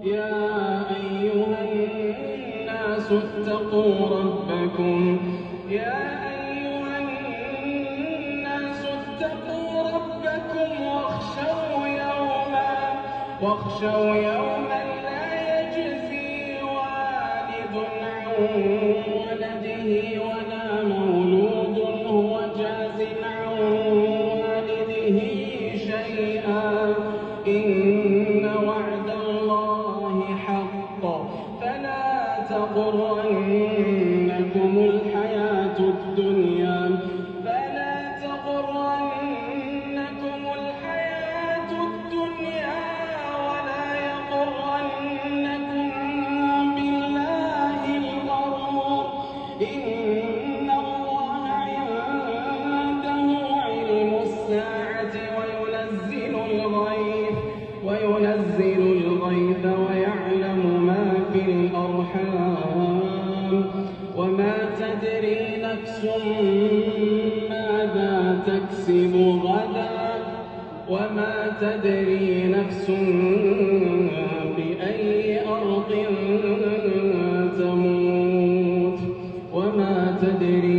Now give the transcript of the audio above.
يا أيها الناس اتقوا ربكم واخشوا يوما لا يجزي والد عن ولده ولا مولود هو جاز عن والده شيئا إن وعد الله حق فلا تغرنكم الحياة الدنيا ولا يغرنكم بالله الغرور إن الله عنده علم الساعة وينزل الغيث ويعلم ما في الأرحام وما تدري نفس ماذا تكسب غدا وما تدري نفس بأي أرض تموت وما تدري